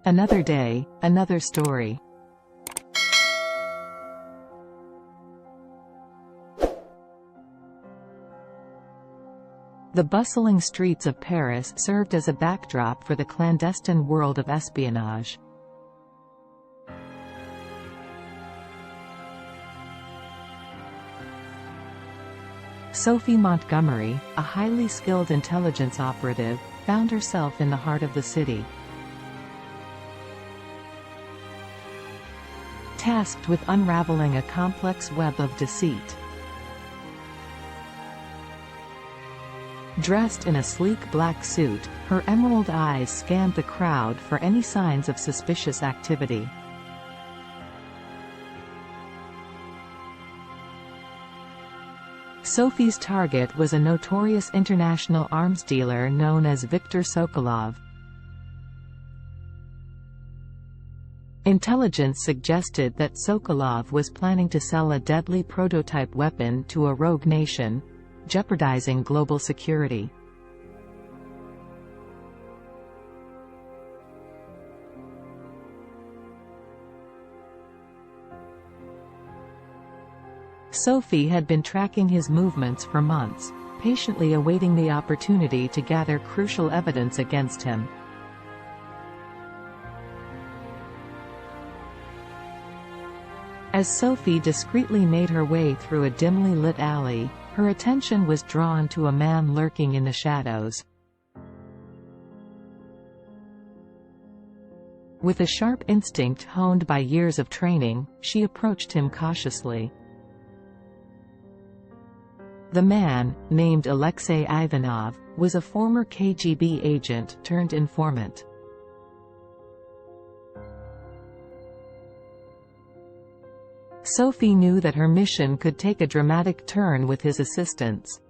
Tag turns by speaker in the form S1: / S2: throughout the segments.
S1: Another day, another story. The bustling streets of Paris served as a backdrop for the clandestine world of espionage. Sophie Montgomery, a highly skilled intelligence operative, found herself in the heart of the city. Tasked with unraveling a complex web of deceit. Dressed in a sleek black suit, her emerald eyes scanned the crowd for any signs of suspicious activity. Sophie's target was a notorious international arms dealer known as Viktor Sokolov. Intelligence suggested that Sokolov was planning to sell a deadly prototype weapon to a rogue nation, jeopardizing global security. Sophie had been tracking his movements for months, patiently awaiting the opportunity to gather crucial evidence against him. As Sophie discreetly made her way through a dimly lit alley, her attention was drawn to a man lurking in the shadows. With a sharp instinct honed by years of training, she approached him cautiously. The man, named Alexei Ivanov, was a former KGB agent turned informant. Sophie knew that her mission could take a dramatic turn with his assistance.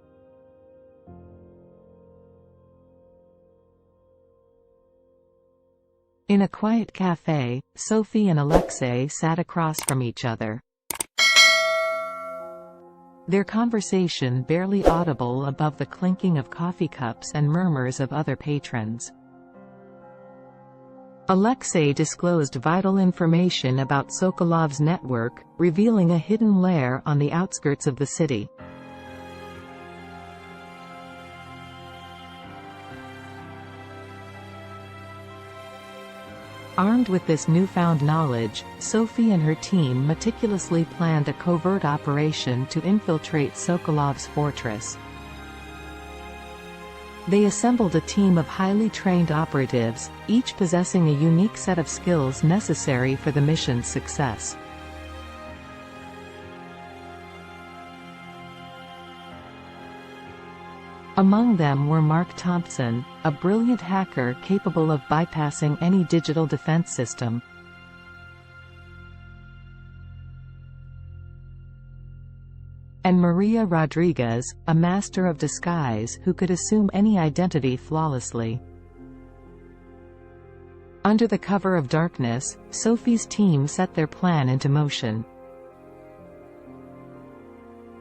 S1: In a quiet cafe, Sophie and Alexei sat across from each other. Their conversation barely audible above the clinking of coffee cups and murmurs of other patrons. Alexei disclosed vital information about Sokolov's network, revealing a hidden lair on the outskirts of the city. Armed with this newfound knowledge, Sophie and her team meticulously planned a covert operation to infiltrate Sokolov's fortress. They assembled a team of highly trained operatives, each possessing a unique set of skills necessary for the mission's success. Among them were Mark Thompson, a brilliant hacker capable of bypassing any digital defense system. And Maria Rodriguez, a master of disguise who could assume any identity flawlessly. Under the cover of darkness, Sophie's team set their plan into motion.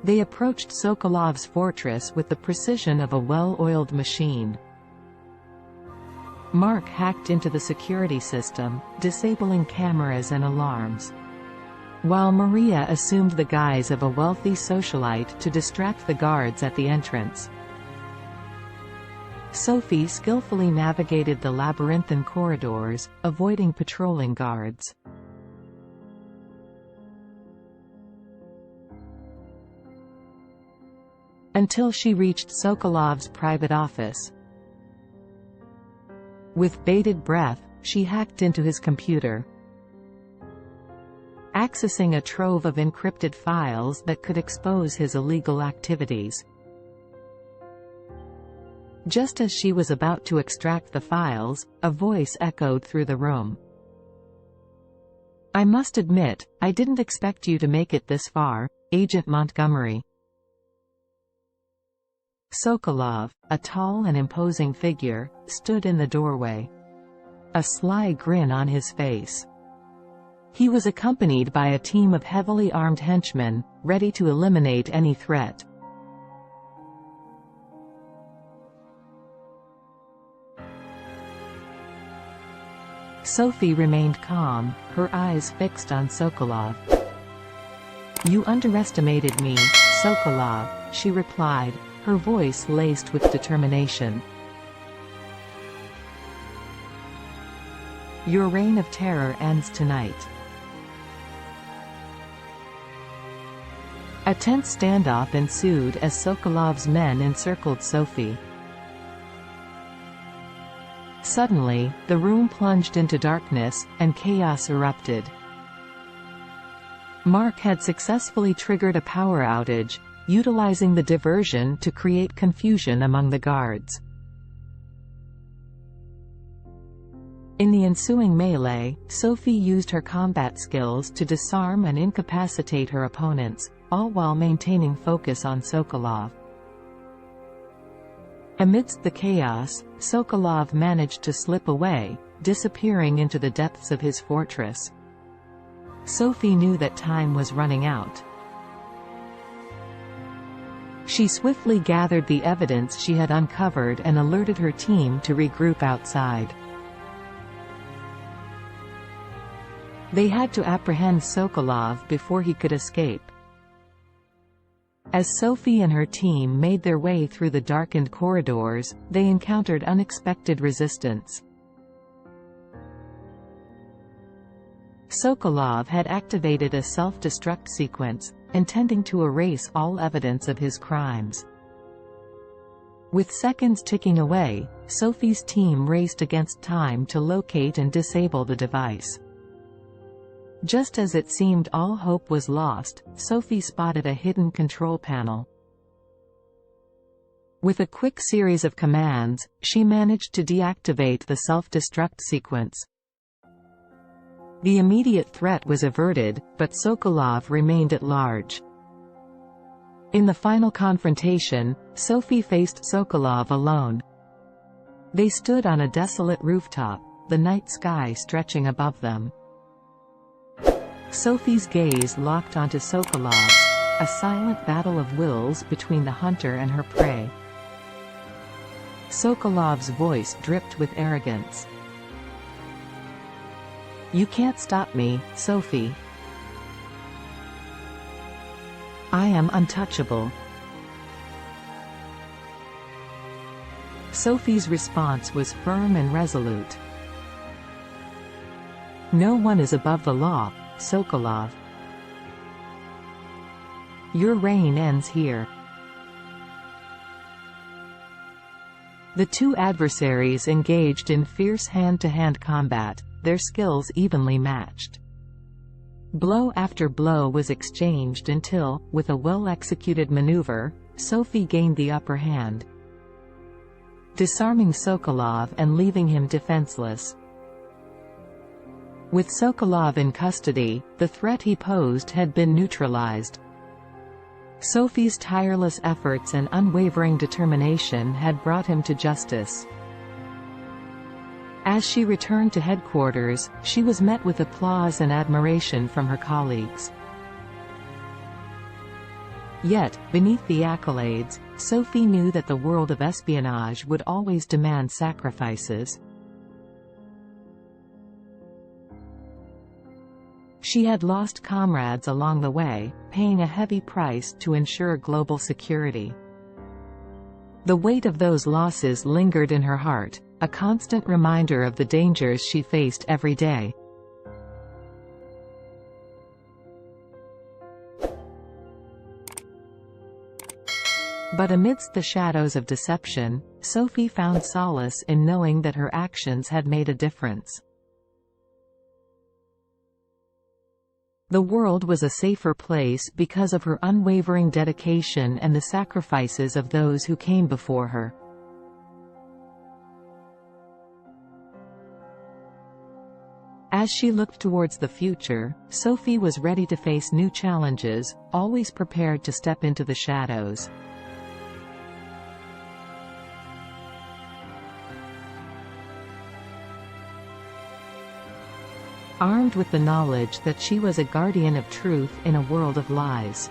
S1: They approached Sokolov's fortress with the precision of a well-oiled machine. Mark hacked into the security system, disabling cameras and alarms, while Maria assumed the guise of a wealthy socialite to distract the guards at the entrance. Sophie skillfully navigated the labyrinthine corridors, avoiding patrolling guards. Until she reached Sokolov's private office. With bated breath, she hacked into his computer, accessing a trove of encrypted files that could expose his illegal activities. Just as she was about to extract the files, a voice echoed through the room. "I must admit, I didn't expect you to make it this far, Agent Montgomery." Sokolov, a tall and imposing figure, stood in the doorway, a sly grin on his face. He was accompanied by a team of heavily armed henchmen, ready to eliminate any threat. Sophie remained calm, her eyes fixed on Sokolov. "You underestimated me, Sokolov," she replied, her voice laced with determination. "Your reign of terror ends tonight." A tense standoff ensued as Sokolov's men encircled Sophie. Suddenly, the room plunged into darkness, and chaos erupted. Mark had successfully triggered a power outage, utilizing the diversion to create confusion among the guards. In the ensuing melee, Sophie used her combat skills to disarm and incapacitate her opponents, all while maintaining focus on Sokolov. Amidst the chaos, Sokolov managed to slip away, disappearing into the depths of his fortress. Sophie knew that time was running out. She swiftly gathered the evidence she had uncovered and alerted her team to regroup outside. They had to apprehend Sokolov before he could escape. As Sophie and her team made their way through the darkened corridors, they encountered unexpected resistance. Sokolov had activated a self-destruct sequence, intending to erase all evidence of his crimes. With seconds ticking away, Sophie's team raced against time to locate and disable the device. Just as it seemed all hope was lost, Sophie spotted a hidden control panel. With a quick series of commands, she managed to deactivate the self-destruct sequence. The immediate threat was averted, but Sokolov remained at large. In the final confrontation, Sophie faced Sokolov alone. They stood on a desolate rooftop, the night sky stretching above them. Sophie's gaze locked onto Sokolov's, a silent battle of wills between the hunter and her prey. Sokolov's voice dripped with arrogance. "You can't stop me, Sophie. I am untouchable." Sophie's response was firm and resolute. "No one is above the law, Sokolov. Your reign ends here." The two adversaries engaged in fierce hand-to-hand combat, their skills evenly matched. Blow after blow was exchanged until, with a well-executed maneuver, Sophie gained the upper hand, disarming Sokolov and leaving him defenseless. With Sokolov in custody, the threat he posed had been neutralized. Sophie's tireless efforts and unwavering determination had brought him to justice. As she returned to headquarters, she was met with applause and admiration from her colleagues. Yet, beneath the accolades, Sophie knew that the world of espionage would always demand sacrifices. She had lost comrades along the way, paying a heavy price to ensure global security. The weight of those losses lingered in her heart, a constant reminder of the dangers she faced every day. But amidst the shadows of deception, Sophie found solace in knowing that her actions had made a difference. The world was a safer place because of her unwavering dedication and the sacrifices of those who came before her. As she looked towards the future, Sophie was ready to face new challenges, always prepared to step into the shadows. Armed with the knowledge that she was a guardian of truth in a world of lies.